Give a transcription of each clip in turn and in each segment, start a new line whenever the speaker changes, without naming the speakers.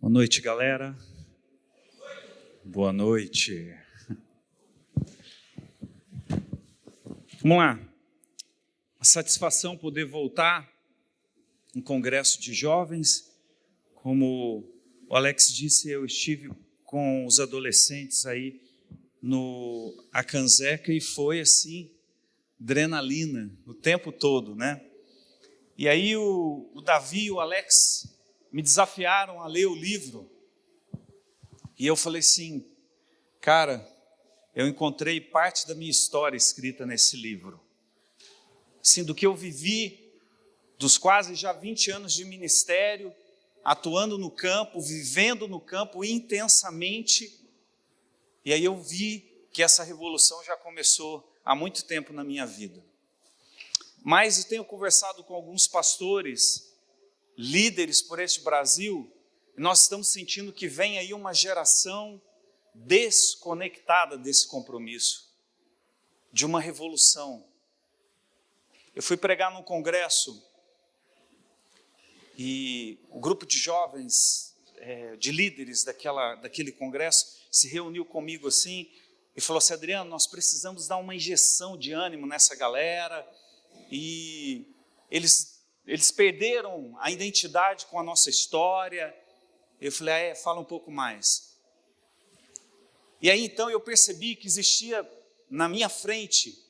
Boa noite, galera. Boa noite. Vamos lá. A satisfação poder voltar em congresso de jovens. Como o Alex disse, eu estive com os adolescentes aí no Acanzeca e foi assim, adrenalina o tempo todo, né? E aí o Davi e o Alex me desafiaram a ler o livro. E eu falei assim, cara, eu encontrei parte da minha história escrita nesse livro. Assim, do que eu vivi, dos quase já 20 anos de ministério, atuando no campo, vivendo no campo intensamente. E aí eu vi que essa revolução já começou há muito tempo na minha vida. Mas eu tenho conversado com alguns pastores, líderes por este Brasil, e nós estamos sentindo que vem aí uma geração desconectada desse compromisso, de uma revolução. Eu fui pregar num congresso e o grupo de jovens, de líderes daquele congresso, se reuniu comigo assim e falou assim, Adriano, nós precisamos dar uma injeção de ânimo nessa galera e eles perderam a identidade com a nossa história. Eu falei, fala um pouco mais. E aí então eu percebi que existia na minha frente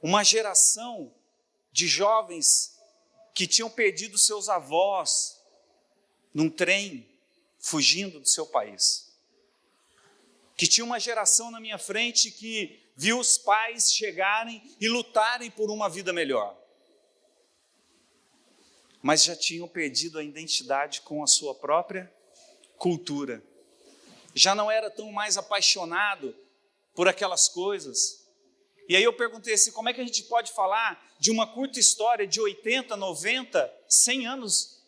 uma geração de jovens que tinham perdido seus avós num trem fugindo do seu país. Que tinha uma geração na minha frente que viu os pais chegarem e lutarem por uma vida melhor. Mas já tinham perdido a identidade com a sua própria cultura. Já não era tão mais apaixonado por aquelas coisas. E aí eu perguntei assim, como é que a gente pode falar de uma curta história de 80, 90, 100 anos?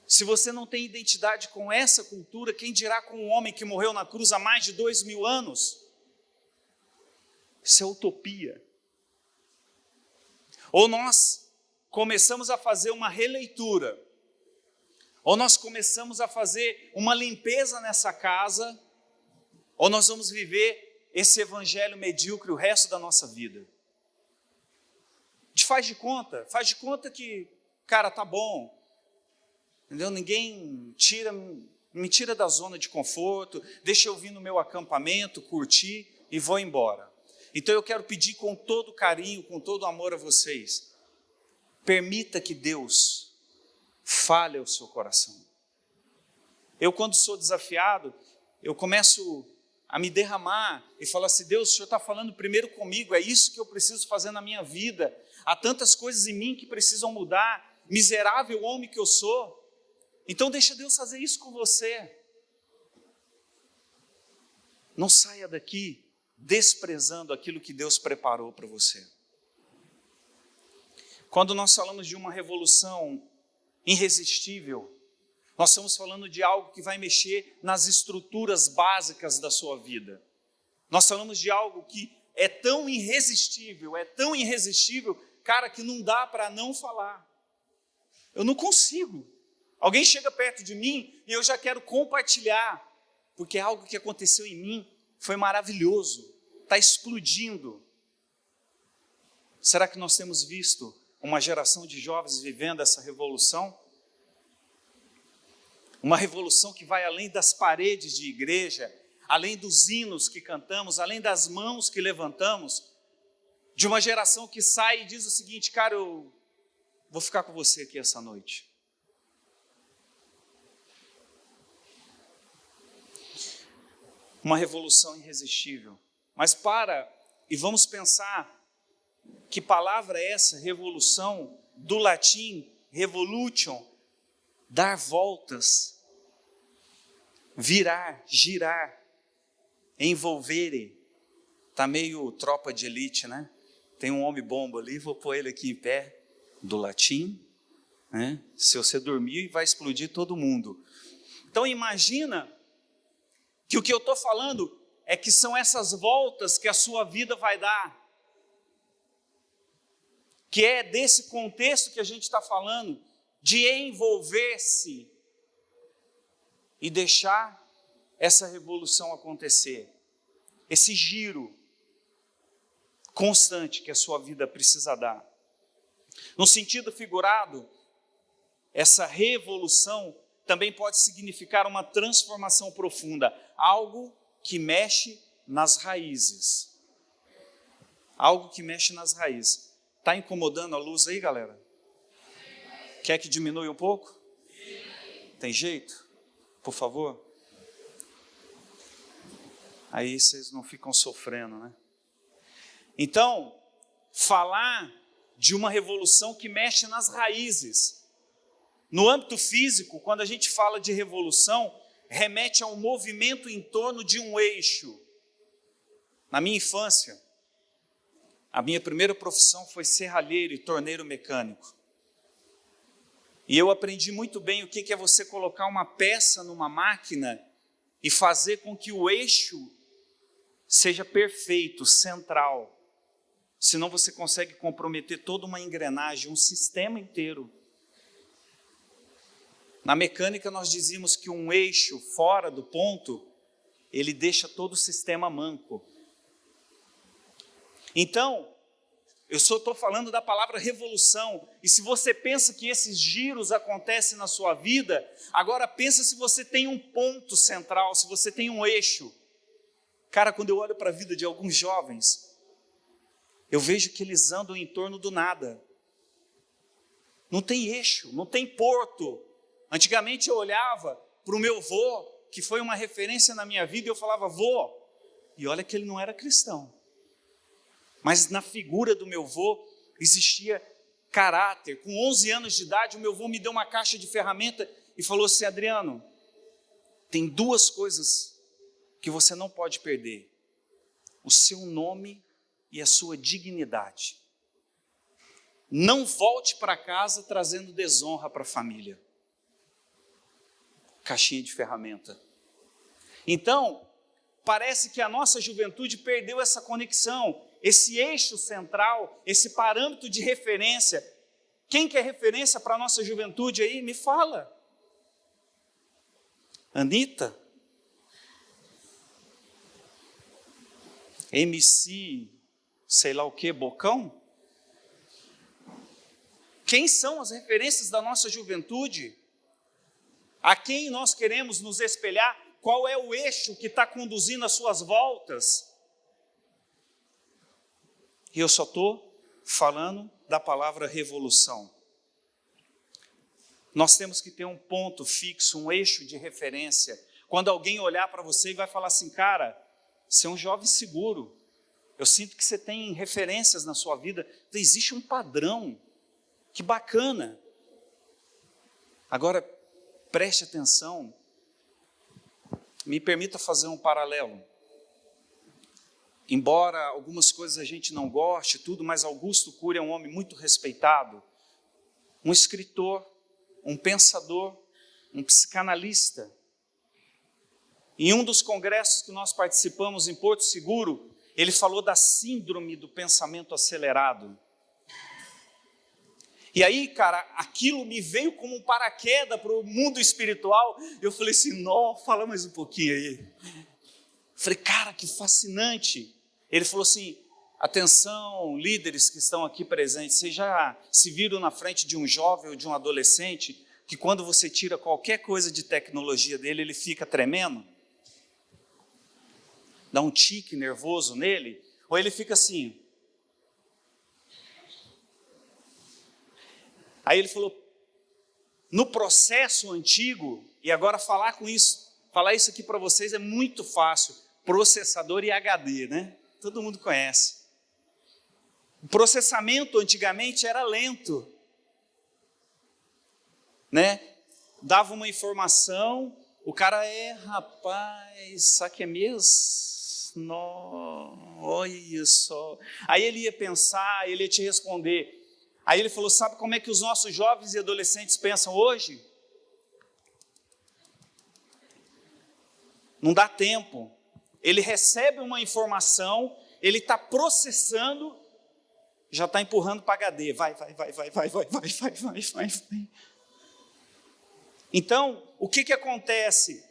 Se você não tem identidade com essa cultura, quem dirá com um homem que morreu na cruz há mais de 2000 anos? Isso é utopia. Ou nós começamos a fazer uma releitura, ou nós começamos a fazer uma limpeza nessa casa, ou nós vamos viver esse evangelho medíocre o resto da nossa vida. A gente faz de conta que, cara, tá bom, entendeu? Ninguém me tira da zona de conforto, deixa eu vir no meu acampamento, curtir e vou embora. Então eu quero pedir com todo carinho, com todo amor a vocês, permita que Deus fale ao seu coração. Eu, quando sou desafiado, eu começo a me derramar e falar assim, Deus, o Senhor está falando primeiro comigo, é isso que eu preciso fazer na minha vida. Há tantas coisas em mim que precisam mudar, miserável homem que eu sou. Então deixa Deus fazer isso com você. Não saia daqui desprezando aquilo que Deus preparou para você. Quando nós falamos de uma revolução irresistível, nós estamos falando de algo que vai mexer nas estruturas básicas da sua vida. Nós falamos de algo que é tão irresistível, cara, que não dá para não falar. Eu não consigo. Alguém chega perto de mim e eu já quero compartilhar, porque é algo que aconteceu em mim, foi maravilhoso, está explodindo. Será que nós temos visto uma geração de jovens vivendo essa revolução? Uma revolução que vai além das paredes de igreja, além dos hinos que cantamos, além das mãos que levantamos, de uma geração que sai e diz o seguinte, cara, eu vou ficar com você aqui essa noite. Uma revolução irresistível. Mas e vamos pensar, que palavra é essa? Revolução, do latim, revolution, dar voltas, virar, girar, envolvere. Está meio tropa de elite, né? Tem um homem bomba ali, vou pôr ele aqui em pé, do latim, né? Se você dormir, vai explodir todo mundo. Então imagina que o que eu estou falando é que são essas voltas que a sua vida vai dar. Que é desse contexto que a gente está falando, de envolver-se e deixar essa revolução acontecer. Esse giro constante que a sua vida precisa dar. No sentido figurado, essa revolução também pode significar uma transformação profunda, algo que mexe nas raízes. Algo que mexe nas raízes. Está incomodando a luz aí, galera? Quer que diminua um pouco? Tem jeito? Por favor? Aí vocês não ficam sofrendo, né? Então, falar de uma revolução que mexe nas raízes. No âmbito físico, quando a gente fala de revolução, remete a um movimento em torno de um eixo. Na minha infância, a minha primeira profissão foi serralheiro e torneiro mecânico. E eu aprendi muito bem o que é você colocar uma peça numa máquina e fazer com que o eixo seja perfeito, central. Senão você consegue comprometer toda uma engrenagem, um sistema inteiro. Na mecânica nós dizíamos que um eixo fora do ponto, ele deixa todo o sistema manco. Então, eu só estou falando da palavra revolução, e se você pensa que esses giros acontecem na sua vida, agora pensa se você tem um ponto central, se você tem um eixo. Cara, quando eu olho para a vida de alguns jovens, eu vejo que eles andam em torno do nada. Não tem eixo, não tem porto. Antigamente eu olhava para o meu avô, que foi uma referência na minha vida, e eu falava, vô, e olha que ele não era cristão. Mas na figura do meu avô existia caráter. Com 11 anos de idade, o meu avô me deu uma caixa de ferramenta e falou assim, Adriano, tem duas coisas que você não pode perder. O seu nome e a sua dignidade. Não volte para casa trazendo desonra para a família. Caixinha de ferramenta. Então, parece que a nossa juventude perdeu essa conexão, esse eixo central, esse parâmetro de referência. Quem quer referência para a nossa juventude aí? Me fala. Anitta? MC, sei lá o que, Bocão? Quem são as referências da nossa juventude? A quem nós queremos nos espelhar? Qual é o eixo que está conduzindo as suas voltas? E eu só estou falando da palavra revolução. Nós temos que ter um ponto fixo, um eixo de referência. Quando alguém olhar para você e vai falar assim, cara, você é um jovem seguro. Eu sinto que você tem referências na sua vida. Existe um padrão. Que bacana. Agora, preste atenção. Me permita fazer um paralelo. Embora algumas coisas a gente não goste, tudo, mas Augusto Cury é um homem muito respeitado, um escritor, um pensador, um psicanalista. Em um dos congressos que nós participamos em Porto Seguro, ele falou da síndrome do pensamento acelerado. E aí, cara, aquilo me veio como um paraquedas para o mundo espiritual. Eu falei assim, não, fala mais um pouquinho aí. Falei, cara, que fascinante. Ele falou assim, atenção, líderes que estão aqui presentes, vocês já se viram na frente de um jovem ou de um adolescente, que quando você tira qualquer coisa de tecnologia dele, ele fica tremendo? Dá um tique nervoso nele? Ou ele fica assim? Aí ele falou, no processo antigo, e agora falar isso aqui para vocês é muito fácil, processador e HD, né? Todo mundo conhece. O processamento antigamente era lento, né? Dava uma informação, o cara rapaz, sabe que é mesmo? Não, olha só. Aí ele ia pensar, ele ia te responder. Aí ele falou, sabe como é que os nossos jovens e adolescentes pensam hoje? Não dá tempo. Ele recebe uma informação, ele está processando, já está empurrando para HD. Vai. Então, o que acontece?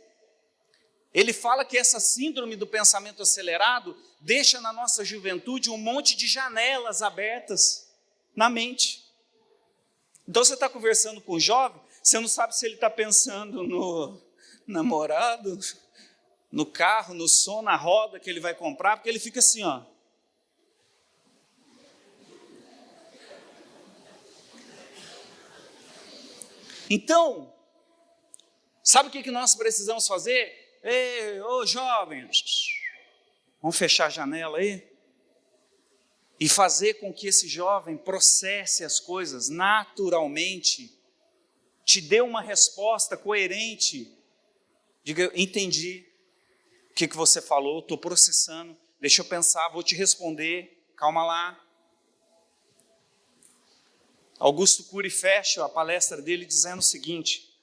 Ele fala que essa síndrome do pensamento acelerado deixa na nossa juventude um monte de janelas abertas na mente. Então você está conversando com o jovem, você não sabe se ele está pensando no namorado, no carro, no som, na roda que ele vai comprar, porque ele fica assim, ó. Então, sabe o que nós precisamos fazer? Ei, ô jovens, vamos fechar a janela aí e fazer com que esse jovem processe as coisas naturalmente, te dê uma resposta coerente. Diga, entendi o que você falou, estou processando, deixa eu pensar, vou te responder, calma lá. Augusto Cury fecha a palestra dele dizendo o seguinte,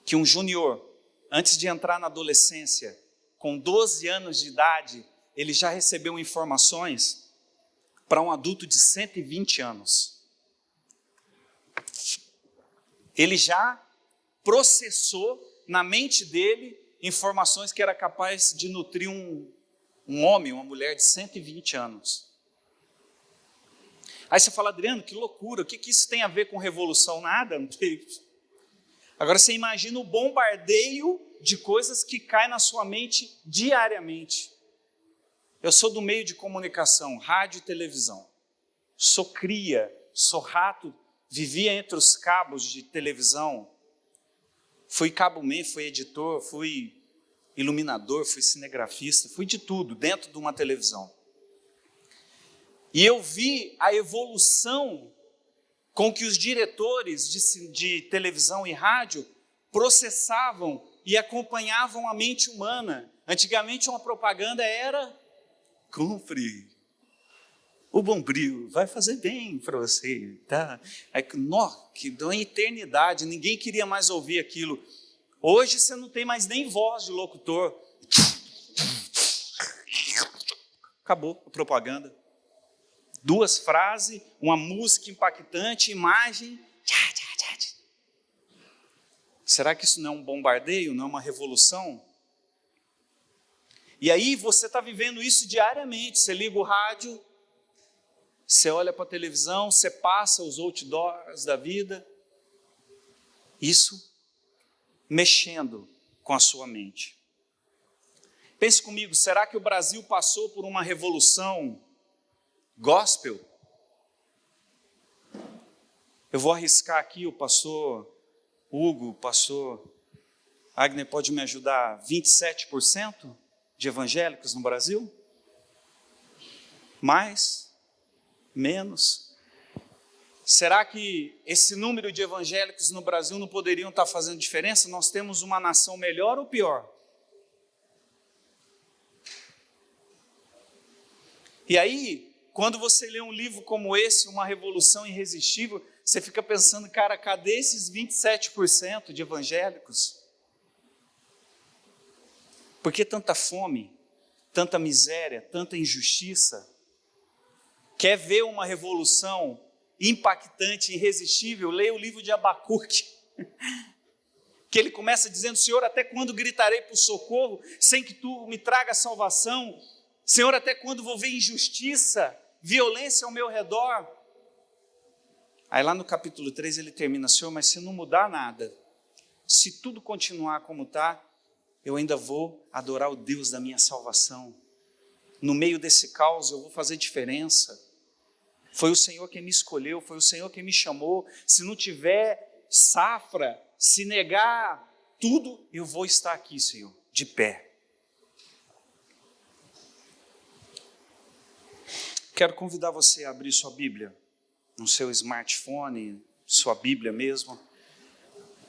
que um júnior, antes de entrar na adolescência, com 12 anos de idade, ele já recebeu informações para um adulto de 120 anos. Ele já processou na mente dele informações que era capaz de nutrir um homem, uma mulher de 120 anos. Aí você fala, Adriano, que loucura, o que isso tem a ver com revolução? Nada, não tem. Agora você imagina o bombardeio de coisas que cai na sua mente diariamente. Eu sou do meio de comunicação, rádio e televisão. Sou cria, sou rato, vivia entre os cabos de televisão. Fui cabo-man, fui editor, fui iluminador, fui cinegrafista, fui de tudo dentro de uma televisão. E eu vi a evolução com que os diretores de televisão e rádio processavam e acompanhavam a mente humana. Antigamente uma propaganda era, compre o Bombril, vai fazer bem para você. Tá? Aí, que dá uma eternidade, ninguém queria mais ouvir aquilo. Hoje você não tem mais nem voz de locutor. Acabou a propaganda. 2 frases, uma música impactante, imagem. Será que isso não é um bombardeio, não é uma revolução? E aí você está vivendo isso diariamente. Você liga o rádio, você olha para a televisão, você passa os outdoors da vida. Isso mexendo com a sua mente. Pense comigo, será que o Brasil passou por uma revolução gospel? Eu vou arriscar aqui, o pastor Hugo, o pastor Agner pode me ajudar, 27% de evangélicos no Brasil? Mais? Menos? Será que esse número de evangélicos no Brasil não poderiam estar fazendo diferença? Nós temos uma nação melhor ou pior? E aí, quando você lê um livro como esse, Uma Revolução Irresistível, você fica pensando, cara, cadê esses 27% de evangélicos? Por que tanta fome, tanta miséria, tanta injustiça? Quer ver uma revolução impactante, irresistível? Leia o livro de Abacuque, que ele começa dizendo, Senhor, até quando gritarei por socorro, sem que tu me traga salvação? Senhor, até quando vou ver injustiça, violência ao meu redor? Aí lá no capítulo 3 ele termina, Senhor, mas se não mudar nada, se tudo continuar como está, eu ainda vou adorar o Deus da minha salvação. No meio desse caos eu vou fazer diferença. Foi o Senhor quem me escolheu, foi o Senhor quem me chamou. Se não tiver safra, se negar tudo, eu vou estar aqui, Senhor, de pé. Quero convidar você a abrir sua Bíblia, no seu smartphone, sua Bíblia mesmo.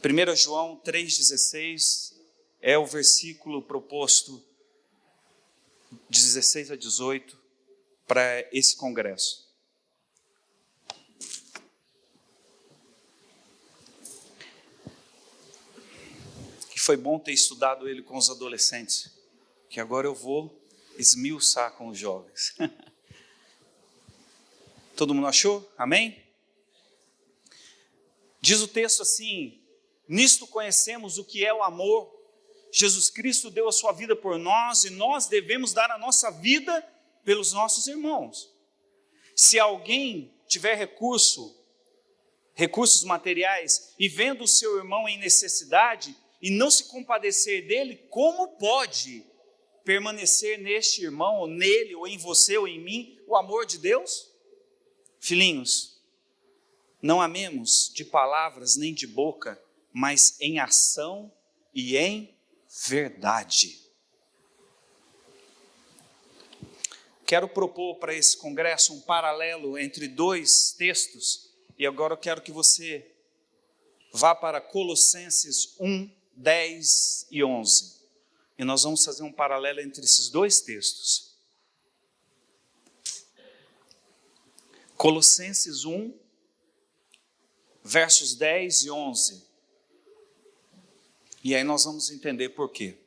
1 João 3,16 é o versículo proposto, 16 a 18, para esse congresso. Que foi bom ter estudado ele com os adolescentes, que agora eu vou esmiuçar com os jovens. Todo mundo achou? Amém? Diz o texto assim, nisto conhecemos o que é o amor, Jesus Cristo deu a sua vida por nós e nós devemos dar a nossa vida pelos nossos irmãos. Se alguém tiver recursos materiais e vendo o seu irmão em necessidade e não se compadecer dele, como pode permanecer neste irmão, ou nele, ou em você, ou em mim, o amor de Deus? Filhinhos, não amemos de palavras nem de boca, mas em ação e em verdade. Quero propor para esse congresso um paralelo entre dois textos, e agora eu quero que você vá para Colossenses 1, 10 e 11. E nós vamos fazer um paralelo entre esses dois textos. Colossenses 1, versos 10 e 11. E aí nós vamos entender por quê.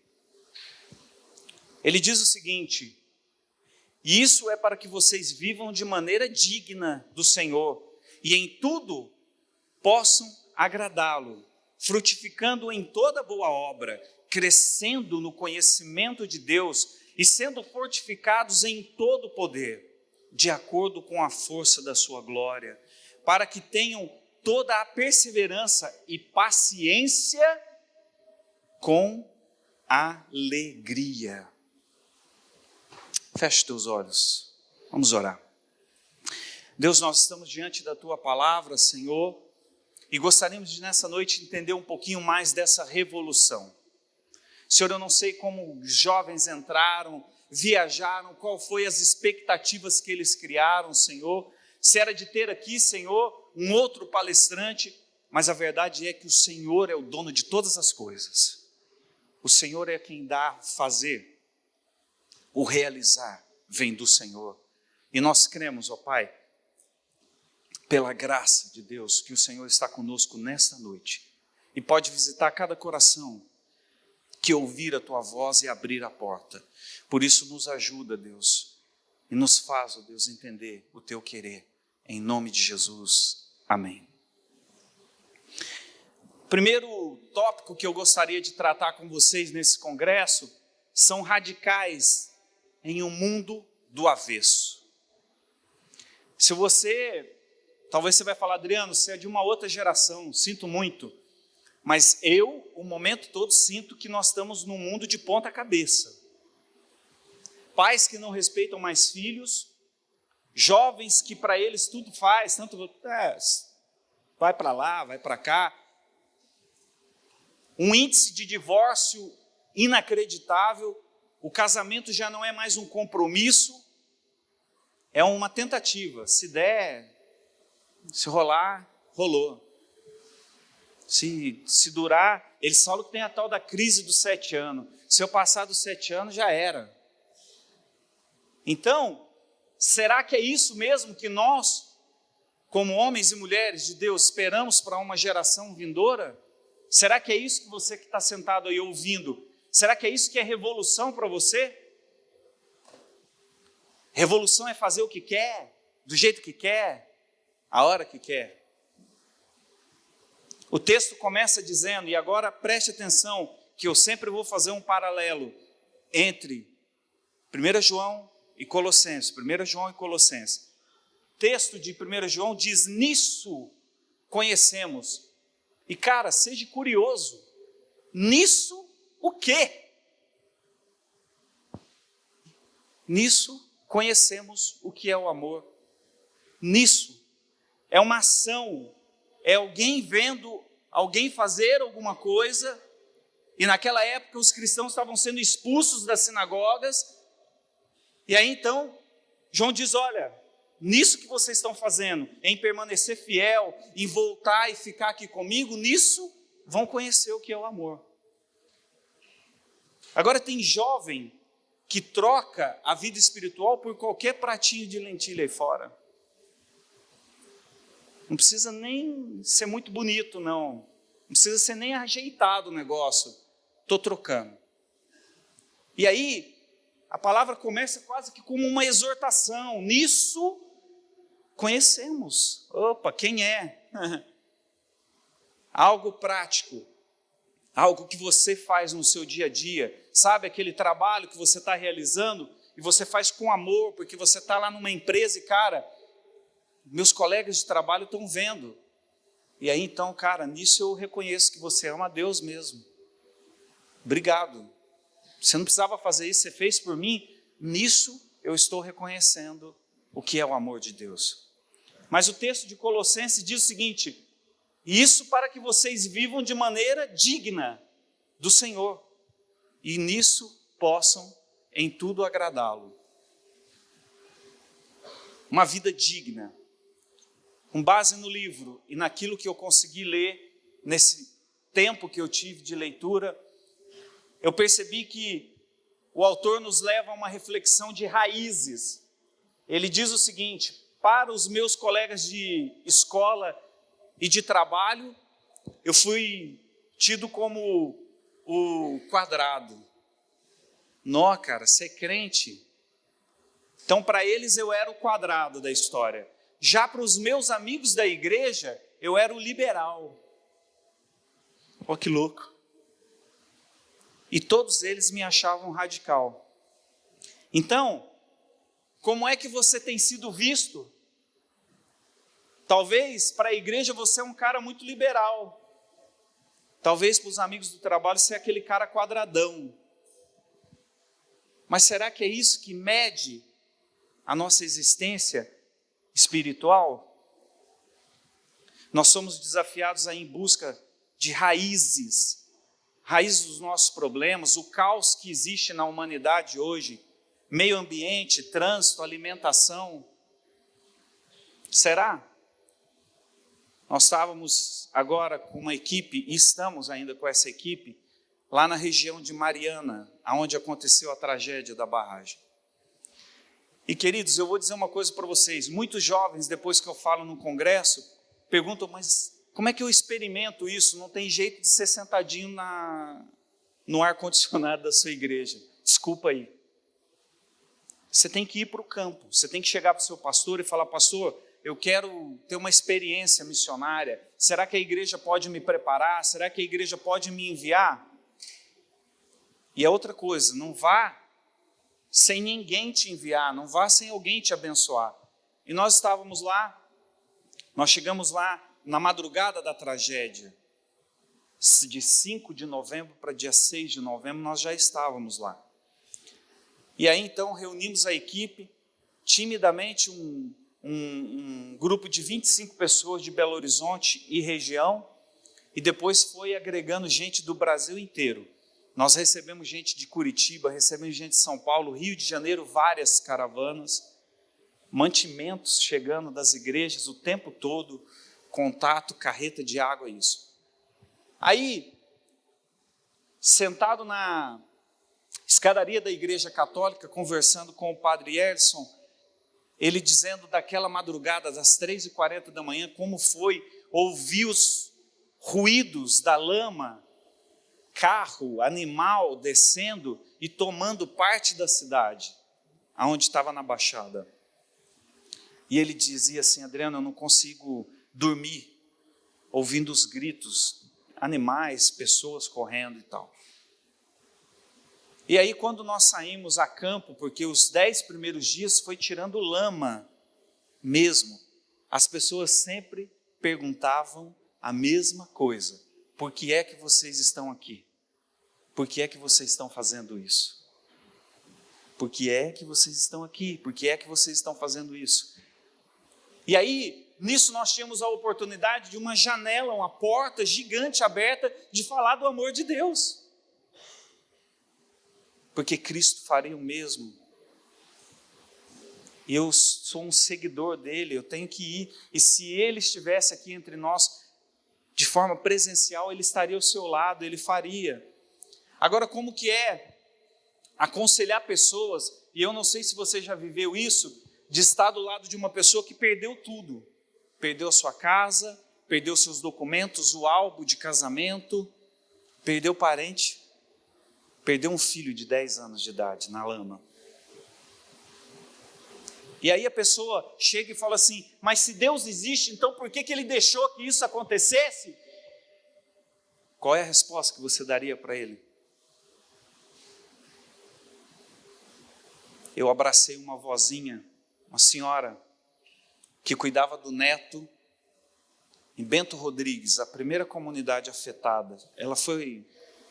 Ele diz o seguinte: e isso é para que vocês vivam de maneira digna do Senhor e em tudo possam agradá-lo, frutificando em toda boa obra, crescendo no conhecimento de Deus e sendo fortificados em todo poder, de acordo com a força da sua glória, para que tenham toda a perseverança e paciência com alegria. Feche teus olhos, vamos orar. Deus, nós estamos diante da Tua palavra, Senhor, e gostaríamos de nessa noite entender um pouquinho mais dessa revolução. Senhor, eu não sei como os jovens entraram, viajaram, qual foi as expectativas que eles criaram, Senhor, se era de ter aqui, Senhor, um outro palestrante, mas a verdade é que o Senhor é o dono de todas as coisas. O Senhor é quem dá fazer, o realizar vem do Senhor. E nós cremos, ó Pai, pela graça de Deus, que o Senhor está conosco nesta noite e pode visitar cada coração que ouvir a Tua voz e abrir a porta. Por isso nos ajuda, Deus, e nos faz, ó Deus, entender o Teu querer. Em nome de Jesus. Amém. Primeiro tópico que eu gostaria de tratar com vocês nesse congresso são radicais em um mundo do avesso. Se você, talvez você vai falar, Adriano, você é de uma outra geração, sinto muito, mas eu, o momento todo, sinto que nós estamos num mundo de ponta cabeça. Pais que não respeitam mais filhos, jovens que para eles tudo faz, tanto vai para lá, vai para cá. Um índice de divórcio inacreditável, o casamento já não é mais um compromisso, é uma tentativa, se der, se rolar, rolou. Se durar, eles falam que tem a tal da crise dos 7 anos, se eu passar dos 7 anos já era. Então, será que é isso mesmo que nós, como homens e mulheres de Deus, esperamos para uma geração vindoura? Será que é isso que você que está sentado aí ouvindo, será que é isso que é revolução para você? Revolução é fazer o que quer, do jeito que quer, a hora que quer. O texto começa dizendo, e agora preste atenção, que eu sempre vou fazer um paralelo entre 1 João e Colossenses. 1 João e Colossenses. O texto de 1 João diz, nisso conhecemos. E cara, seja curioso, nisso o quê? Nisso conhecemos o que é o amor. Nisso é uma ação, é alguém vendo alguém fazer alguma coisa, e naquela época os cristãos estavam sendo expulsos das sinagogas, e aí então João diz, olha, nisso que vocês estão fazendo, em permanecer fiel, em voltar e ficar aqui comigo, nisso vão conhecer o que é o amor. Agora tem jovem que troca a vida espiritual por qualquer pratinho de lentilha aí fora. Não precisa nem ser muito bonito, não. Não precisa ser nem ajeitado o negócio. Estou trocando. E aí, a palavra começa quase que como uma exortação. Nisso conhecemos. Opa, quem é? Algo prático. Algo que você faz no seu dia a dia, sabe? Aquele trabalho que você está realizando e você faz com amor, porque você está lá numa empresa e, cara, meus colegas de trabalho estão vendo. E aí, então, cara, nisso eu reconheço que você ama a Deus mesmo. Obrigado. Você não precisava fazer isso, você fez por mim. Nisso eu estou reconhecendo o que é o amor de Deus. Mas o texto de Colossenses diz o seguinte: isso para que vocês vivam de maneira digna do Senhor, e nisso possam em tudo agradá-lo. Uma vida digna. Com base no livro e naquilo que eu consegui ler nesse tempo que eu tive de leitura, eu percebi que o autor nos leva a uma reflexão de raízes. Ele diz o seguinte: para os meus colegas de escola e de trabalho, eu fui tido como o quadrado. Nó, cara, você é crente? Então, para eles, eu era o quadrado da história. Já para os meus amigos da igreja, eu era o liberal. Olha que louco. E todos eles me achavam radical. Então, como é que você tem sido visto? Talvez para a igreja você é um cara muito liberal. Talvez para os amigos do trabalho você é aquele cara quadradão. Mas será que é isso que mede a nossa existência espiritual? Nós somos desafiados a ir em busca de raízes dos nossos problemas, o caos que existe na humanidade hoje, meio ambiente, trânsito, alimentação. Será? Nós estávamos agora com uma equipe, e estamos ainda com essa equipe, lá na região de Mariana, onde aconteceu a tragédia da barragem. E, queridos, eu vou dizer uma coisa para vocês. Muitos jovens, depois que eu falo no congresso, perguntam: mas como é que eu experimento isso? Não tem jeito de ser sentadinho no ar-condicionado da sua igreja. Desculpa aí. Você tem que ir para o campo. Você tem que chegar para o seu pastor e falar: pastor, eu quero ter uma experiência missionária. Será que a igreja pode me preparar? Será que a igreja pode me enviar? E é outra coisa, não vá sem ninguém te enviar, não vá sem alguém te abençoar. E nós estávamos lá, nós chegamos lá na madrugada da tragédia, de 5 de novembro para dia 6 de novembro, nós já estávamos lá. E aí então reunimos a equipe, timidamente um grupo de 25 pessoas de Belo Horizonte e região, e depois foi agregando gente do Brasil inteiro. Nós recebemos gente de Curitiba, recebemos gente de São Paulo, Rio de Janeiro, várias caravanas, mantimentos chegando das igrejas o tempo todo, contato, carreta de água, isso. Aí, sentado na escadaria da igreja católica, conversando com o padre Erson, ele dizendo daquela madrugada, das 3h40 da manhã, como foi ouvir os ruídos da lama, carro, animal descendo e tomando parte da cidade, aonde estava na Baixada. E ele dizia assim: Adriano, eu não consigo dormir, ouvindo os gritos, animais, pessoas correndo e tal. E aí quando nós saímos a campo, porque os 10 primeiros dias foi tirando lama mesmo, as pessoas sempre perguntavam a mesma coisa: por que é que vocês estão aqui? Por que é que vocês estão fazendo isso? Por que é que vocês estão aqui? Por que é que vocês estão fazendo isso? E aí, nisso nós tínhamos a oportunidade de uma janela, uma porta gigante aberta, de falar do amor de Deus. Porque Cristo faria o mesmo. Eu sou um seguidor dele, eu tenho que ir. E se ele estivesse aqui entre nós, de forma presencial, ele estaria ao seu lado, ele faria. Agora, como que é aconselhar pessoas, e eu não sei se você já viveu isso, de estar do lado de uma pessoa que perdeu tudo. Perdeu a sua casa, perdeu seus documentos, o álbum de casamento, perdeu parente, perdeu um filho de 10 anos de idade na lama. E aí a pessoa chega e fala assim: mas se Deus existe, então por que ele deixou que isso acontecesse? qual é a resposta que você daria para ele? Eu abracei uma vozinha, uma senhora, que cuidava do neto em Bento Rodrigues, a primeira comunidade afetada. Ela foi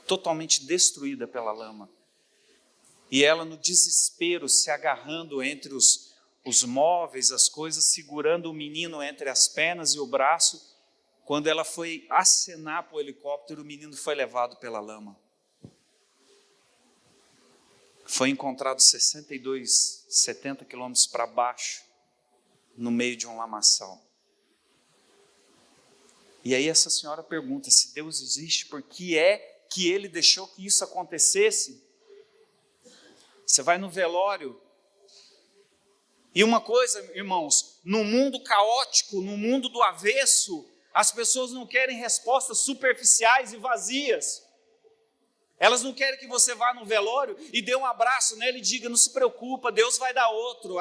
totalmente destruída pela lama. E ela, no desespero, se agarrando entre os móveis, as coisas, segurando o menino entre as pernas e o braço. Quando ela foi acenar para o helicóptero, o menino foi levado pela lama. Foi encontrado 70 quilômetros para baixo, no meio de um lamaçal. E aí essa senhora pergunta, se Deus existe, por que é que Ele deixou que isso acontecesse? Você vai no velório, e uma coisa, irmãos, no mundo caótico, no mundo do avesso, as pessoas não querem respostas superficiais e vazias. Elas não querem que você vá no velório e dê um abraço nele e diga, não se preocupa, Deus vai dar outro.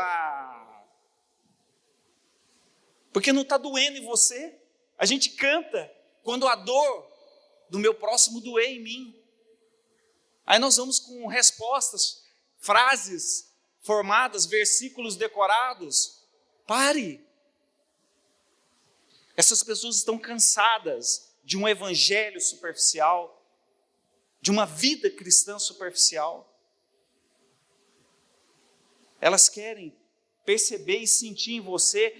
Porque não está doendo em você. A gente canta quando a dor do meu próximo doer em mim. Aí nós vamos com respostas, frases formadas, versículos decorados. Pare. Essas pessoas estão cansadas de um evangelho superficial, de uma vida cristã superficial. Elas querem perceber e sentir em você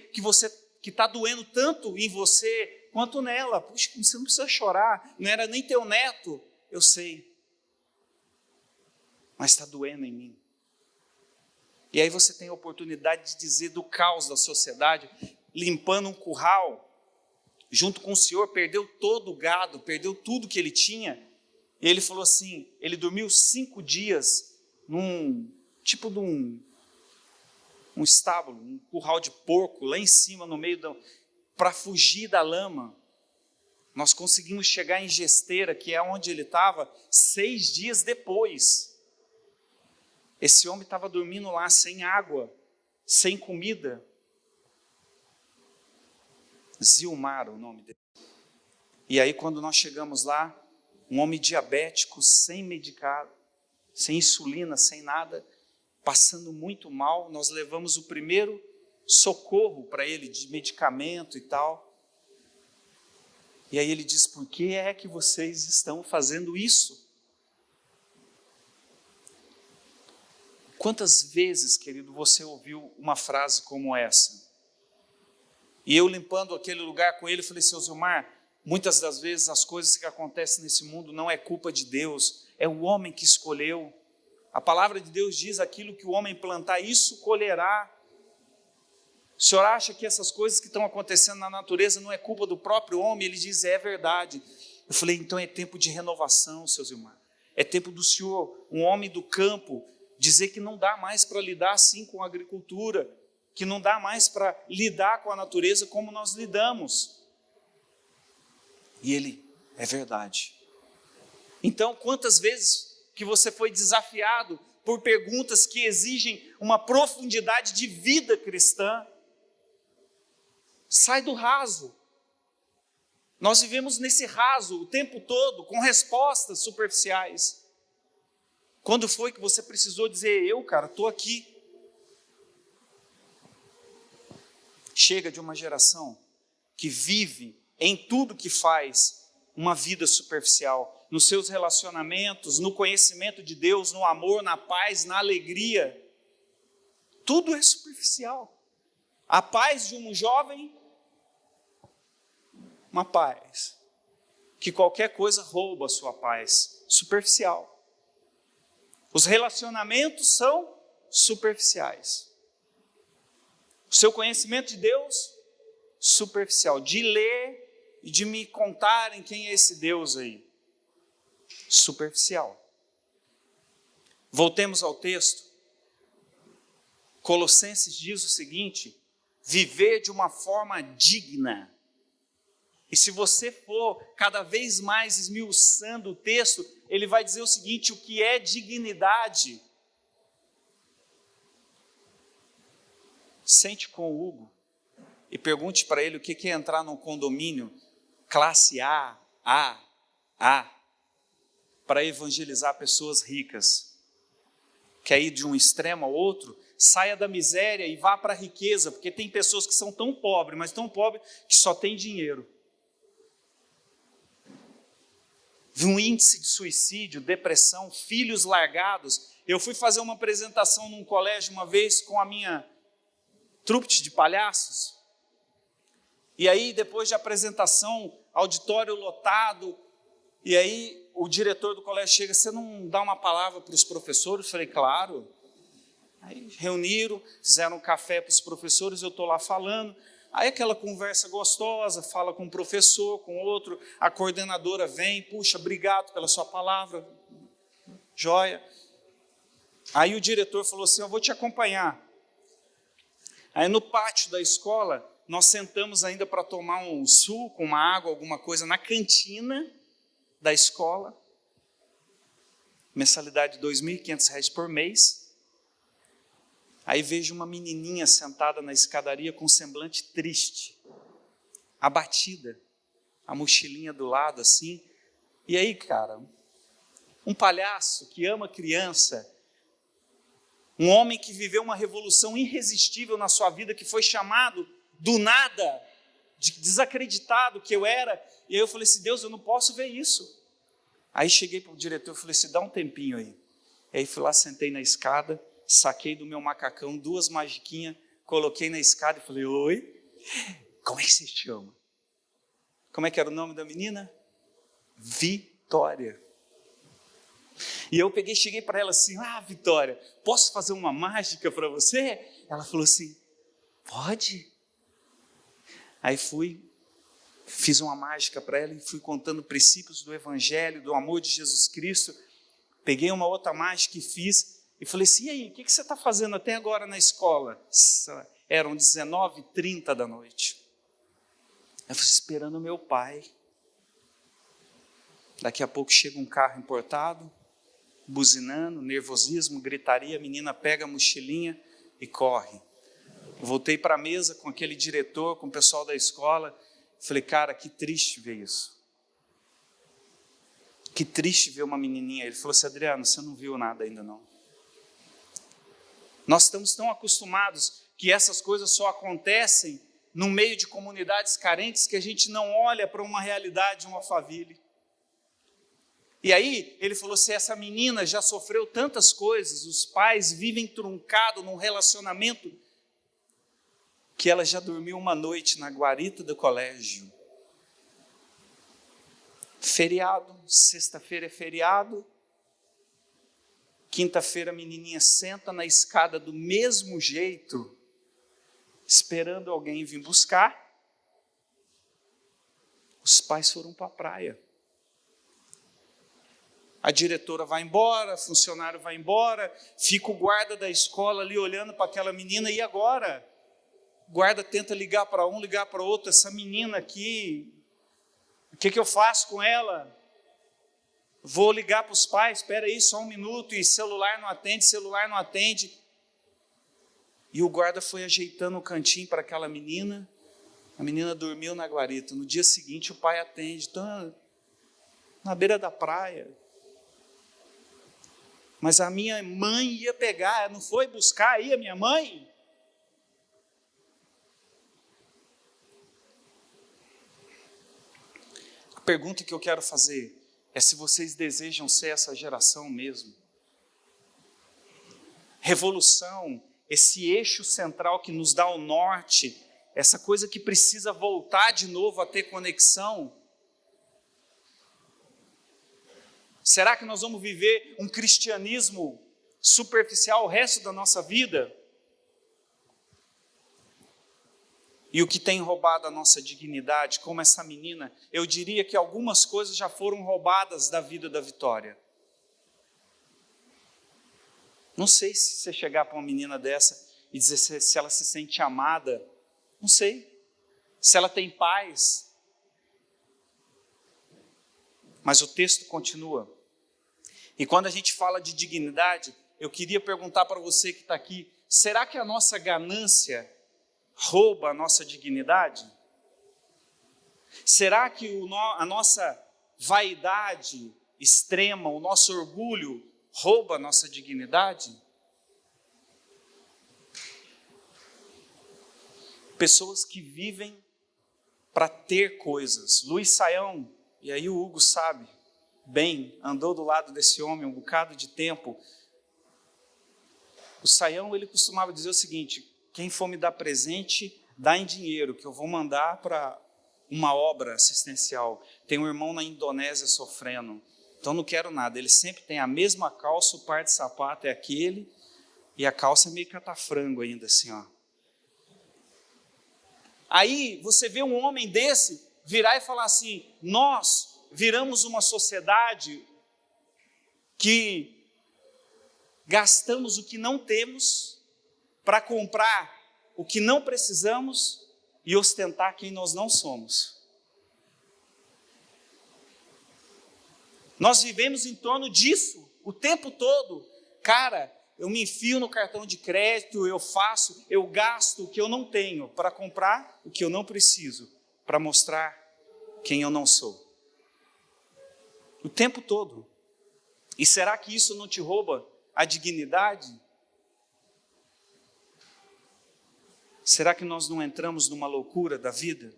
que está doendo tanto em você quanto nela. Puxa, você não precisa chorar, não era nem teu neto, eu sei, mas está doendo em mim. E aí você tem a oportunidade de dizer do caos da sociedade, limpando um curral, junto com o Senhor, perdeu todo o gado, perdeu tudo que ele tinha. E ele falou assim, ele dormiu 5 dias num tipo de um estábulo, um curral de porco, lá em cima, no meio para fugir da lama. Nós conseguimos chegar em Gesteira, que é onde ele estava, 6 dias depois. Esse homem estava dormindo lá, sem água, sem comida. Zilmar, o nome dele. E aí, quando nós chegamos lá, um homem diabético, sem medicado, sem insulina, sem nada, passando muito mal, nós levamos o primeiro socorro para ele, de medicamento e tal. E aí ele diz, por que é que vocês estão fazendo isso? Quantas vezes, querido, você ouviu uma frase como essa? E eu limpando aquele lugar com ele, falei, seu Zilmar, muitas das vezes as coisas que acontecem nesse mundo não é culpa de Deus, é o homem que escolheu. A palavra de Deus diz, aquilo que o homem plantar, isso colherá. O senhor acha que essas coisas que estão acontecendo na natureza não é culpa do próprio homem? Ele diz, é verdade. Eu falei, então é tempo de renovação, seu Zilmar. É tempo do senhor, um homem do campo, dizer que não dá mais para lidar assim com a agricultura, que não dá mais para lidar com a natureza como nós lidamos. E ele, é verdade. Então, quantas vezes que você foi desafiado por perguntas que exigem uma profundidade de vida cristã? Sai do raso. Nós vivemos nesse raso o tempo todo, com respostas superficiais. Quando foi que você precisou dizer, cara, estou aqui? Chega de uma geração que vive em tudo que faz uma vida superficial, nos seus relacionamentos, no conhecimento de Deus, no amor, na paz, na alegria. Tudo é superficial. A paz de um jovem, uma paz que qualquer coisa rouba a sua paz, superficial. Os relacionamentos são superficiais. O seu conhecimento de Deus, superficial. De ler e de me contarem quem é esse Deus aí, superficial. Voltemos ao texto. Colossenses diz o seguinte, viver de uma forma digna. E se você for cada vez mais esmiuçando o texto, ele vai dizer o seguinte, o que é dignidade? Sente com o Hugo e pergunte para ele o que é entrar num condomínio classe A, para evangelizar pessoas ricas. Quer ir de um extremo ao outro? Saia da miséria e vá para a riqueza, porque tem pessoas que são tão pobres, mas tão pobres que só tem dinheiro. Vi um índice de suicídio, depressão, filhos largados. Eu fui fazer uma apresentação num colégio uma vez com a minha trupe de palhaços. E aí, depois de apresentação, auditório lotado, e aí o diretor do colégio chega: você não dá uma palavra para os professores? Eu falei: claro. Aí reuniram, fizeram um café para os professores, eu estou lá falando. Aí aquela conversa gostosa, fala com um professor, com outro, a coordenadora vem: puxa, obrigado pela sua palavra, joia. Aí o diretor falou assim: eu vou te acompanhar. Aí no pátio da escola, nós sentamos ainda para tomar um suco, uma água, alguma coisa na cantina da escola. Mensalidade de R$ 2.500 por mês. Aí vejo uma menininha sentada na escadaria com um semblante triste, abatida, a mochilinha do lado assim. E aí, cara, um palhaço que ama criança, um homem que viveu uma revolução irresistível na sua vida, que foi chamado do nada, desacreditado que eu era. E aí eu falei assim: Deus, eu não posso ver isso. Aí cheguei para o diretor e falei assim: dá um tempinho aí. E aí fui lá, sentei na escada, saquei do meu macacão 2 magiquinhas, coloquei na escada e falei: oi, como é que você se chama? Como é que era o nome da menina? Vitória. E eu cheguei para ela assim: Vitória, posso fazer uma mágica para você? Ela falou assim: pode. Aí fiz uma mágica para ela e fui contando princípios do Evangelho, do amor de Jesus Cristo. Peguei uma outra mágica e fiz. E falei assim: e aí, o que você está fazendo até agora na escola? Eram 19h30 da noite. Eu fui esperando meu pai. Daqui a pouco chega um carro importado, buzinando, nervosismo, gritaria, a menina pega a mochilinha e corre. Eu voltei para a mesa com aquele diretor, com o pessoal da escola. Falei: cara, que triste ver isso. Que triste ver uma menininha. Ele falou assim: Adriano, você não viu nada ainda não. Nós estamos tão acostumados que essas coisas só acontecem no meio de comunidades carentes que a gente não olha para uma realidade, uma família. E aí ele falou assim: essa menina já sofreu tantas coisas, os pais vivem truncados num relacionamento, que ela já dormiu uma noite na guarita do colégio. Feriado, sexta-feira é feriado. Quinta-feira a menininha senta na escada do mesmo jeito, esperando alguém vir buscar. Os pais foram para a praia. A diretora vai embora, o funcionário vai embora, fica o guarda da escola ali olhando para aquela menina. E agora? O guarda tenta ligar para um, ligar para outro. Essa menina aqui, o que eu faço com ela? Vou ligar para os pais, espera aí só um minuto, e celular não atende. E o guarda foi ajeitando o cantinho para aquela menina. A menina dormiu na guarita. No dia seguinte o pai atende, está na beira da praia. Mas a minha mãe ia pegar, não foi buscar aí a minha mãe? A pergunta que eu quero fazer é se vocês desejam ser essa geração mesmo. Revolução, esse eixo central que nos dá o norte, essa coisa que precisa voltar de novo a ter conexão. Será que nós vamos viver um cristianismo superficial o resto da nossa vida? E o que tem roubado a nossa dignidade, como essa menina, eu diria que algumas coisas já foram roubadas da vida da Vitória. Não sei se você chegar para uma menina dessa e dizer se ela se sente amada, não sei. Se ela tem paz. Mas o texto continua. E quando a gente fala de dignidade, eu queria perguntar para você que está aqui: será que a nossa ganância rouba a nossa dignidade? Será que a nossa vaidade extrema, o nosso orgulho rouba a nossa dignidade? Pessoas que vivem para ter coisas. Luiz Saião, e aí o Hugo sabe bem, andou do lado desse homem um bocado de tempo. O Saião, ele costumava dizer o seguinte: quem for me dar presente, dá em dinheiro, que eu vou mandar para uma obra assistencial. Tem um irmão na Indonésia sofrendo, então não quero nada. Ele sempre tem a mesma calça, o par de sapato é aquele, e a calça é meio catafrango ainda assim, ó. Aí você vê um homem desse virar e falar assim: nós viramos uma sociedade que gastamos o que não temos para comprar o que não precisamos e ostentar quem nós não somos. Nós vivemos em torno disso o tempo todo. Cara, eu me enfio no cartão de crédito, eu gasto o que eu não tenho para comprar o que eu não preciso, para mostrar quem eu não sou. O tempo todo. E será que isso não te rouba a dignidade? Será que nós não entramos numa loucura da vida?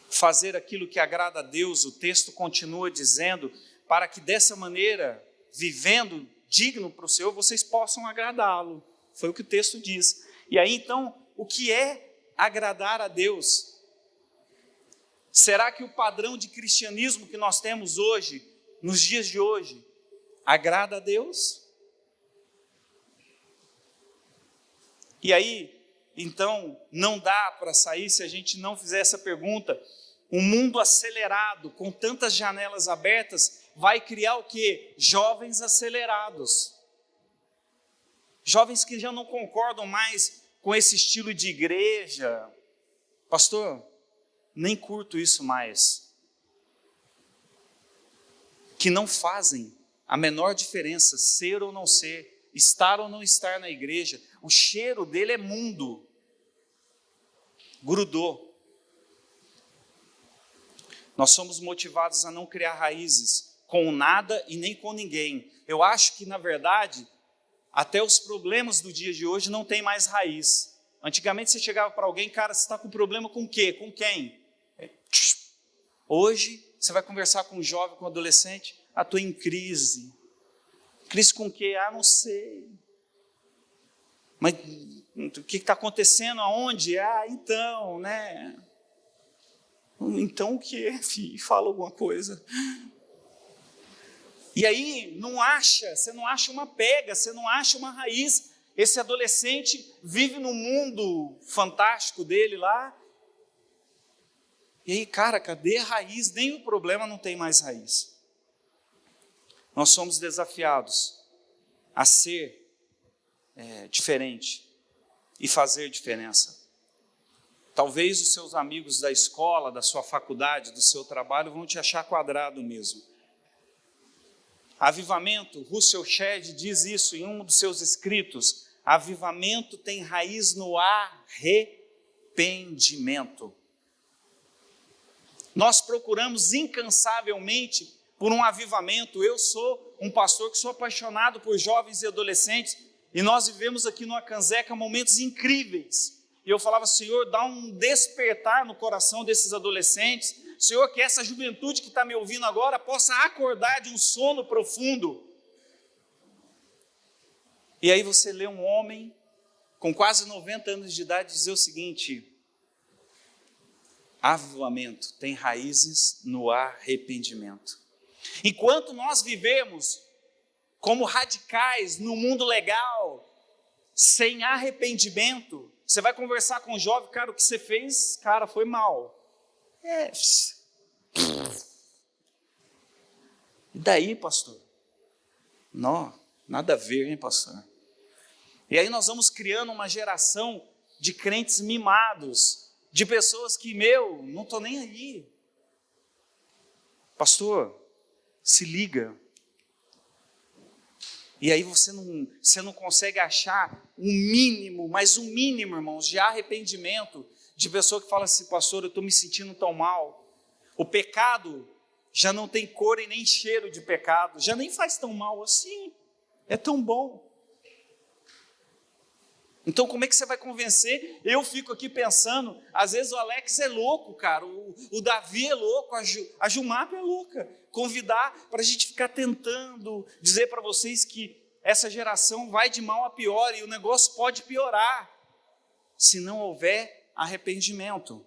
Fazer aquilo que agrada a Deus, o texto continua dizendo, para que dessa maneira, vivendo digno para o Senhor, vocês possam agradá-lo. Foi o que o texto diz. E aí então, o que é agradar a Deus? Será que o padrão de cristianismo que nós temos hoje, nos dias de hoje, agrada a Deus? E aí, então, não dá para sair se a gente não fizer essa pergunta. Um mundo acelerado, com tantas janelas abertas, vai criar o quê? Jovens acelerados. Jovens que já não concordam mais com esse estilo de igreja. Pastor, nem curto isso mais. Que não fazem a menor diferença, ser ou não ser, estar ou não estar na igreja. O cheiro dele é mundo. Grudou. Nós somos motivados a não criar raízes com nada e nem com ninguém. Eu acho que, na verdade, até os problemas do dia de hoje não têm mais raiz. Antigamente você chegava para alguém: cara, você está com problema com o quê? Com quem? Hoje, você vai conversar com um jovem, com um adolescente: estou em crise. Crise com o quê? Não sei. Mas o que está acontecendo? Aonde? Então, né? Então o quê, filho? Fala alguma coisa. E aí, você não acha uma pega, você não acha uma raiz. Esse adolescente vive no mundo fantástico dele lá. E aí, cara, cadê a raiz? Nem o problema não tem mais raiz. Nós somos desafiados a ser diferente e fazer diferença. Talvez os seus amigos da escola, da sua faculdade, do seu trabalho vão te achar quadrado mesmo. Avivamento, Russell Shedd diz isso em um dos seus escritos: avivamento tem raiz no arrependimento. Nós procuramos incansavelmente por um avivamento. Eu sou um pastor que sou apaixonado por jovens e adolescentes, e nós vivemos aqui no Acanzeca momentos incríveis. E eu falava: Senhor, dá um despertar no coração desses adolescentes. Senhor, que essa juventude que está me ouvindo agora possa acordar de um sono profundo. E aí você lê um homem com quase 90 anos de idade dizer o seguinte: avivamento tem raízes no arrependimento. Enquanto nós vivemos como radicais no mundo legal, sem arrependimento, você vai conversar com um jovem: cara, o que você fez, cara, foi mal. E daí, pastor? Não, nada a ver, hein, pastor? E aí nós vamos criando uma geração de crentes mimados, de pessoas que, não estou nem aí. Pastor, se liga. E aí você não consegue achar um mínimo, mas um mínimo, irmãos, de arrependimento, de pessoa que fala assim: pastor, eu estou me sentindo tão mal. O pecado já não tem cor e nem cheiro de pecado, já nem faz tão mal assim, é tão bom. Então como é que você vai convencer? Eu fico aqui pensando, às vezes o Alex é louco, cara, o Davi é louco, a Jumap é louca. Convidar para a gente ficar tentando dizer para vocês que essa geração vai de mal a pior e o negócio pode piorar se não houver arrependimento.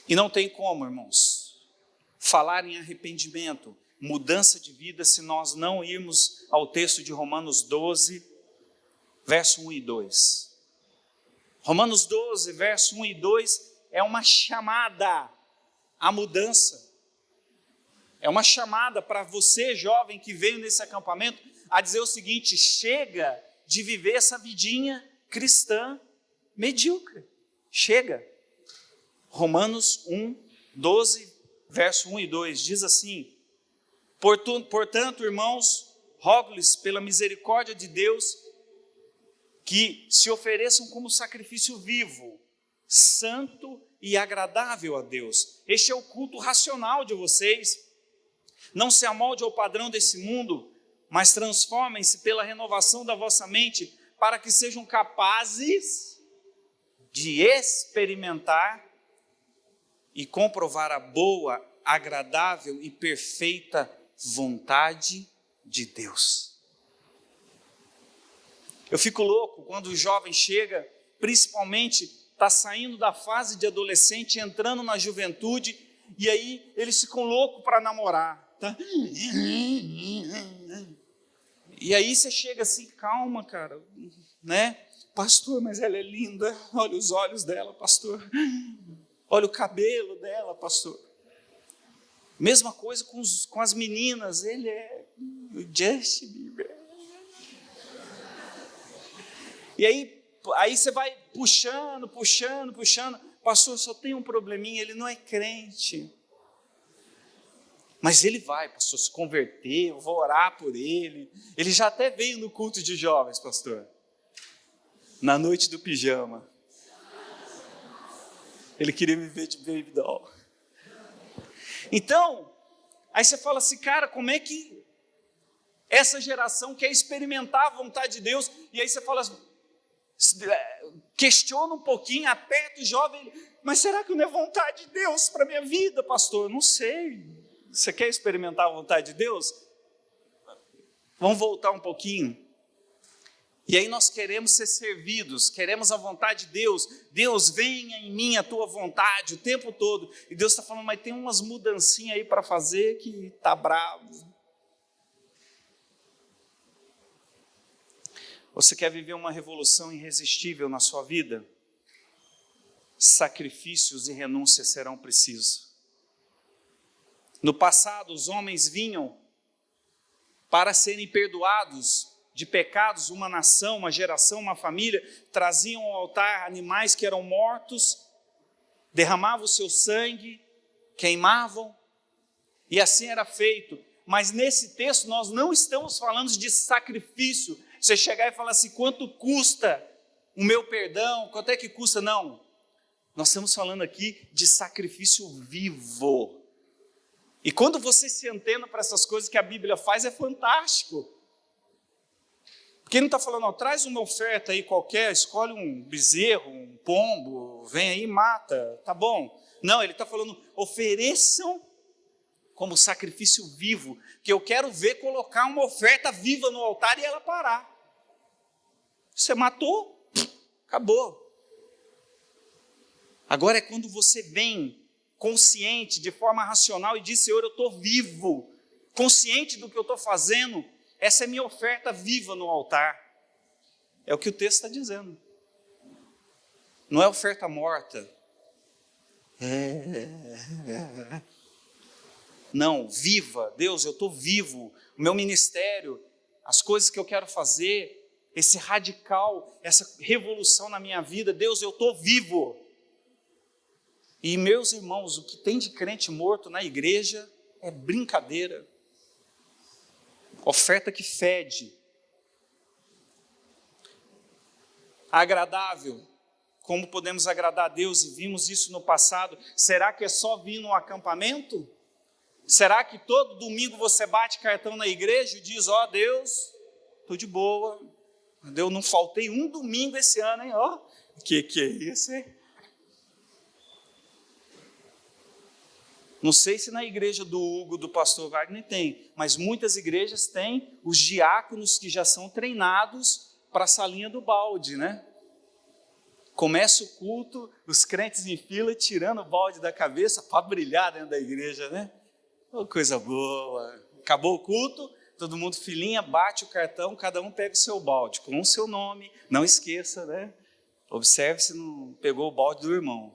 E não tem como, irmãos, falar em arrependimento, mudança de vida, se nós não irmos ao texto de Romanos 12, verso 1 e 2. Romanos 12, verso 1 e 2 é uma chamada à mudança. É uma chamada para você, jovem, que veio nesse acampamento, a dizer o seguinte: chega de viver essa vidinha cristã medíocre. Chega. Romanos 1, 12, verso 1 e 2, diz assim: portanto, irmãos, rogo-lhes pela misericórdia de Deus, que se ofereçam como sacrifício vivo, santo e agradável a Deus. Este é o culto racional de vocês. Não se amolde ao padrão desse mundo, mas transformem-se pela renovação da vossa mente, para que sejam capazes de experimentar e comprovar a boa, agradável e perfeita vontade de Deus. Eu fico louco quando o jovem chega, principalmente está saindo da fase de adolescente, entrando na juventude, e aí eles ficam loucos para namorar. Tá? E aí você chega assim, calma, cara, né? Pastor, mas ela é linda, olha os olhos dela, pastor. Olha o cabelo dela, pastor. Mesma coisa com as meninas, ele é o Justin Bieber. E aí você vai puxando. Pastor, só tem um probleminha, ele não é crente. Mas ele vai, pastor, se converter, eu vou orar por ele. Ele já até veio no culto de jovens, pastor. Na noite do pijama. Ele queria me ver de baby doll. Então, aí você fala assim, cara, como é que essa geração quer experimentar a vontade de Deus? E aí você fala assim, questiona um pouquinho, aperta o jovem, mas será que não é vontade de Deus para a minha vida, pastor? Não sei. Você quer experimentar a vontade de Deus? Vamos voltar um pouquinho. E aí nós queremos ser servidos, queremos a vontade de Deus. Deus, venha em mim a tua vontade o tempo todo. E Deus está falando, mas tem umas mudancinhas aí para fazer que está bravo. Você quer viver uma revolução irresistível na sua vida? Sacrifícios e renúncias serão precisos. No passado, os homens vinham para serem perdoados de pecados, uma nação, uma geração, uma família, traziam ao altar animais que eram mortos, derramavam o seu sangue, queimavam, e assim era feito. Mas nesse texto nós não estamos falando de sacrifício. Você chegar e falar assim, quanto custa o meu perdão? Quanto é que custa? Não. Nós estamos falando aqui de sacrifício vivo. E quando você se antena para essas coisas que a Bíblia faz, é fantástico. Porque ele não está falando, ó, traz uma oferta aí qualquer, escolhe um bezerro, um pombo, vem aí e mata, tá bom. Não, ele está falando, ofereçam como sacrifício vivo, que eu quero ver colocar uma oferta viva no altar e ela parar. Você matou, acabou. Agora é quando você vem consciente, de forma racional, e diz, Senhor, eu estou vivo, consciente do que eu estou fazendo, essa é minha oferta viva no altar. É o que o texto está dizendo. Não é oferta morta. Não, viva. Deus, eu estou vivo. O meu ministério, as coisas que eu quero fazer, esse radical, essa revolução na minha vida, Deus, eu estou vivo. E meus irmãos, o que tem de crente morto na igreja é brincadeira. Oferta que fede. Agradável. como podemos agradar a Deus, e vimos isso no passado. Será que é só vir no acampamento? Será que todo domingo você bate cartão na igreja e diz, ó Deus, estou de boa, eu não faltei um domingo esse ano, hein? Ó, que é isso, hein? Não sei se na igreja do Hugo, do pastor Wagner tem, mas muitas igrejas têm os diáconos que já são treinados para a salinha do balde, né? Começa o culto, os crentes em fila tirando o balde da cabeça para brilhar dentro da igreja, né? Oh, coisa boa. Acabou o culto, todo mundo filinha, bate o cartão, cada um pega o seu balde, com o seu nome, não esqueça, né? Observe se não pegou o balde do irmão.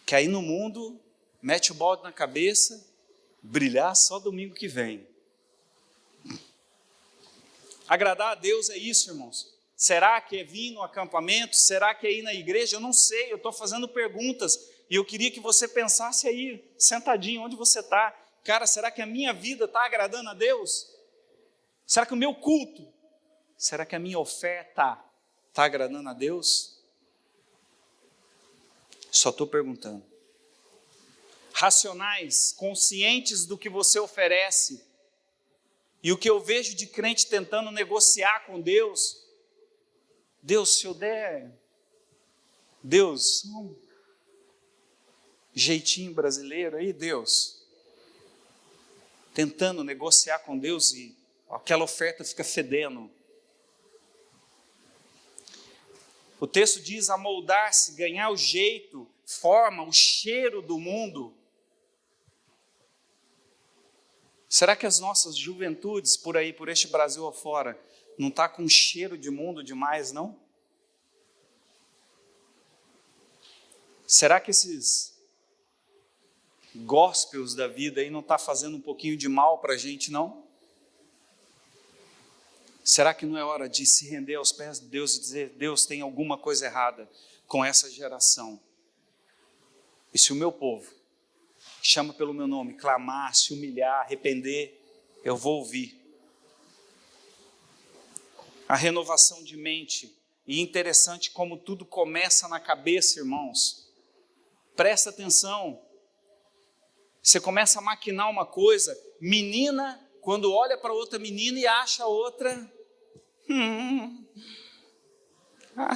Que aí no mundo, mete o balde na cabeça, brilhar só domingo que vem. Agradar a Deus é isso, irmãos. Será que é vir no acampamento? Será que é ir na igreja? Eu não sei, eu estou fazendo perguntas e eu queria que você pensasse aí, sentadinho, onde você está. Cara, será que a minha vida está agradando a Deus? Será que o meu culto, será que a minha oferta está agradando a Deus? Só estou perguntando. Racionais, conscientes do que você oferece, e o que eu vejo de crente tentando negociar com Deus, Deus, se eu der, Deus, um jeitinho brasileiro aí, Deus, tentando negociar com Deus e aquela oferta fica fedendo. O texto diz amoldar-se, ganhar o jeito, forma, o cheiro do mundo. Será que as nossas juventudes por aí, por este Brasil afora, não está com cheiro de mundo demais, não? Será que esses gospels da vida aí não está fazendo um pouquinho de mal para a gente, não? Será que não é hora de se render aos pés de Deus e dizer, Deus, tem alguma coisa errada com essa geração? E se o meu povo chama pelo meu nome, clamar, se humilhar, arrepender, eu vou ouvir. A renovação de mente, e interessante como tudo começa na cabeça, irmãos. Presta atenção. Você começa a maquinar uma coisa, menina, quando olha para outra menina e acha outra,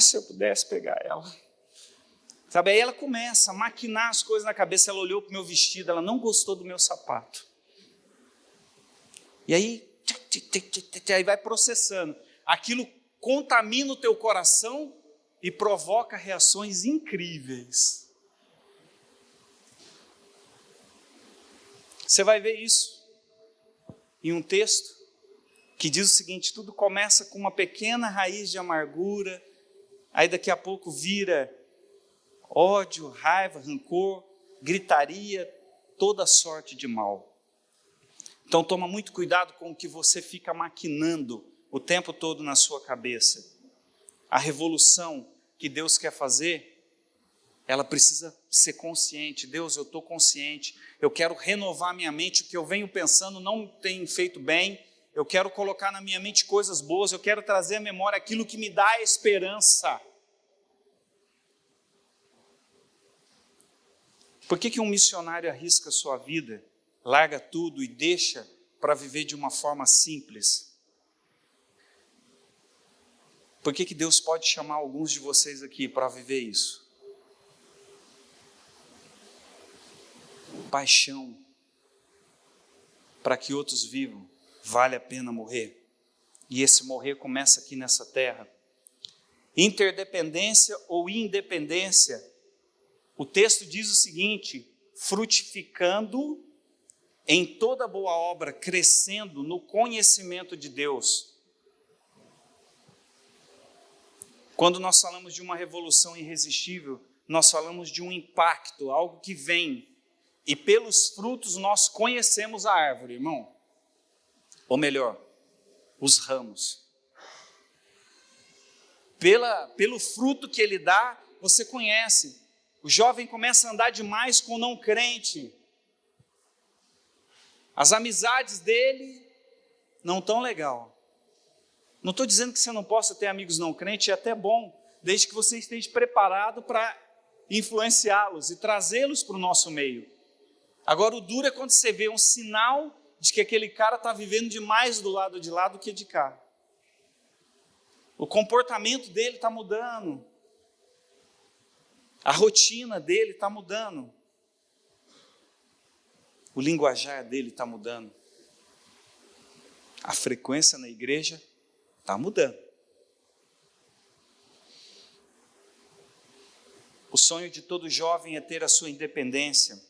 se eu pudesse pegar ela. Sabe, aí ela começa a maquinar as coisas na cabeça, ela olhou para o meu vestido, ela não gostou do meu sapato. E aí vai processando. Aquilo contamina o teu coração e provoca reações incríveis. Você vai ver isso em um texto que diz o seguinte, tudo começa com uma pequena raiz de amargura, aí daqui a pouco vira ódio, raiva, rancor, gritaria, toda sorte de mal. Então toma muito cuidado com o que você fica maquinando o tempo todo na sua cabeça. A revolução que Deus quer fazer, ela precisa ser consciente. Deus, eu estou consciente, eu quero renovar minha mente, o que eu venho pensando não tem feito bem, eu quero colocar na minha mente coisas boas, eu quero trazer à memória aquilo que me dá esperança. Por que um missionário arrisca a sua vida, larga tudo e deixa para viver de uma forma simples? Por que Deus pode chamar alguns de vocês aqui para viver isso? Paixão, para que outros vivam, vale a pena morrer. E esse morrer começa aqui nessa terra. Interdependência ou independência. O texto diz o seguinte, frutificando em toda boa obra, crescendo no conhecimento de Deus. Quando nós falamos de uma revolução irresistível, nós falamos de um impacto, algo que vem. E pelos frutos nós conhecemos a árvore, irmão. Ou melhor, os ramos. Pelo fruto que ele dá, você conhece. O jovem começa a andar demais com o não crente. As amizades dele não tão legal. Não estou dizendo que você não possa ter amigos não crentes, é até bom, desde que você esteja preparado para influenciá-los e trazê-los para o nosso meio. Agora, o duro é quando você vê um sinal de que aquele cara está vivendo demais do lado de lá do que de cá. O comportamento dele está mudando. A rotina dele está mudando. O linguajar dele está mudando. A frequência na igreja está mudando. O sonho de todo jovem é ter a sua independência.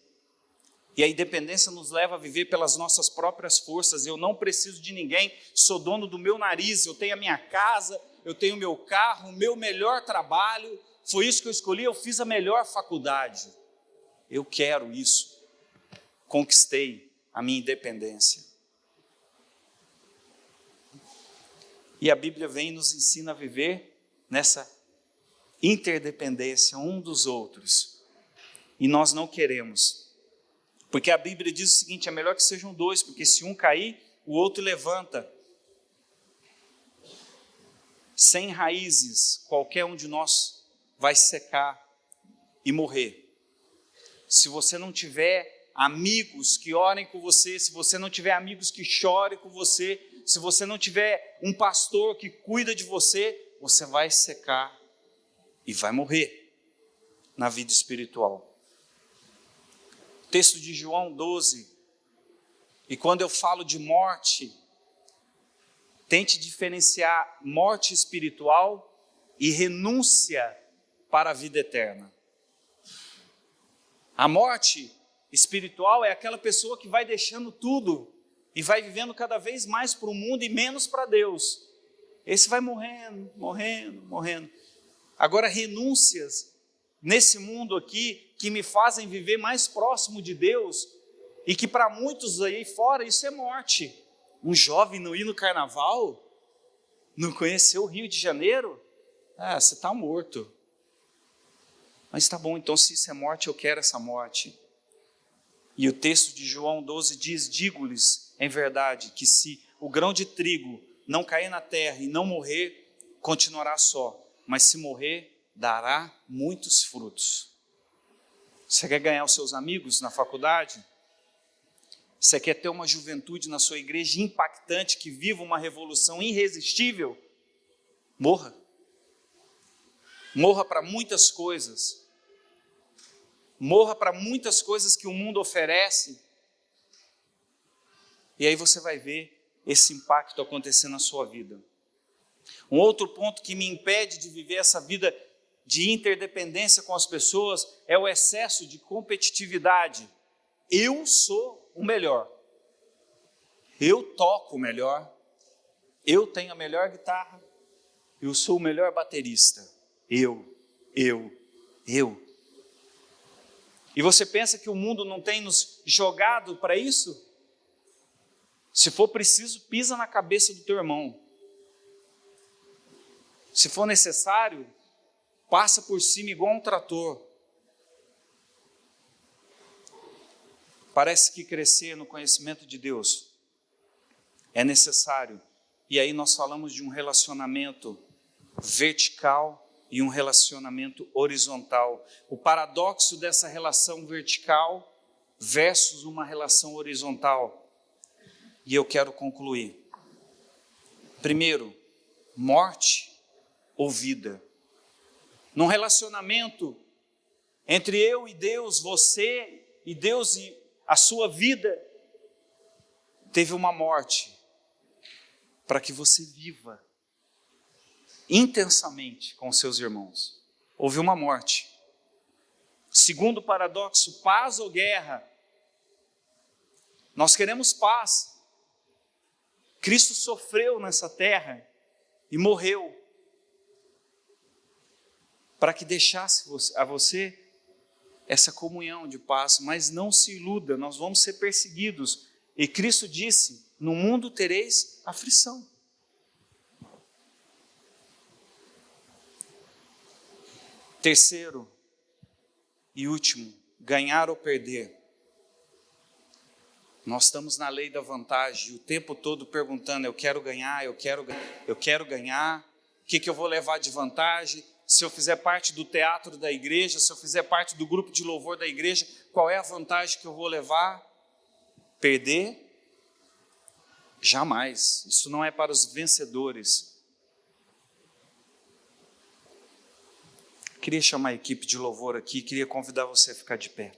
E a independência nos leva a viver pelas nossas próprias forças. Eu não preciso de ninguém, sou dono do meu nariz, eu tenho a minha casa, eu tenho o meu carro, o meu melhor trabalho. Foi isso que eu escolhi, eu fiz a melhor faculdade. Eu quero isso. Conquistei a minha independência. E a Bíblia vem e nos ensina a viver nessa interdependência um dos outros. E nós não queremos. Porque a Bíblia diz o seguinte, é melhor que sejam dois, porque se um cair, o outro levanta. Sem raízes, qualquer um de nós vai secar e morrer. Se você não tiver amigos que orem com você, se você não tiver amigos que chorem com você, se você não tiver um pastor que cuida de você, você vai secar e vai morrer na vida espiritual. Texto de João 12, e quando eu falo de morte, tente diferenciar morte espiritual e renúncia para a vida eterna. A morte espiritual é aquela pessoa que vai deixando tudo e vai vivendo cada vez mais para o mundo e menos para Deus. Esse vai morrendo, morrendo, morrendo. Agora, renúncias nesse mundo aqui que me fazem viver mais próximo de Deus e que para muitos aí fora isso é morte. Um jovem não ir no carnaval, não conhecer o Rio de Janeiro, você está morto. Mas tá bom, então se isso é morte, eu quero essa morte. E o texto de João 12 diz, digo-lhes em verdade que se o grão de trigo não cair na terra e não morrer, continuará só, mas se morrer, dará muitos frutos. Você quer ganhar os seus amigos na faculdade? Você quer ter uma juventude na sua igreja impactante, que viva uma revolução irresistível? Morra. Morra para muitas coisas. Morra para muitas coisas que o mundo oferece. E aí você vai ver esse impacto acontecer na sua vida. Um outro ponto que me impede de viver essa vida de interdependência com as pessoas é o excesso de competitividade. Eu sou o melhor. Eu toco o melhor. Eu tenho a melhor guitarra. Eu sou o melhor baterista. Eu. E você pensa que o mundo não tem nos jogado para isso? Se for preciso, pisa na cabeça do teu irmão. Se for necessário, passa por cima igual um trator. Parece que crescer no conhecimento de Deus é necessário. E aí nós falamos de um relacionamento vertical e um relacionamento horizontal. O paradoxo dessa relação vertical versus uma relação horizontal. E eu quero concluir. Primeiro, morte ou vida. Num relacionamento entre eu e Deus, você e Deus e a sua vida, teve uma morte para que você viva intensamente com seus irmãos. Houve uma morte. Segundo paradoxo, paz ou guerra? Nós queremos paz. Cristo sofreu nessa terra e morreu para que deixasse a você essa comunhão de paz, mas não se iluda, nós vamos ser perseguidos. E Cristo disse, no mundo tereis aflição. Terceiro e último, ganhar ou perder. Nós estamos na lei da vantagem, o tempo todo perguntando, eu quero ganhar, o que eu vou levar de vantagem? se eu fizer parte do teatro da igreja, se eu fizer parte do grupo de louvor da igreja, qual é a vantagem que eu vou levar? Perder? Jamais. Isso não é para os vencedores. Queria chamar a equipe de louvor aqui, queria convidar você a ficar de pé.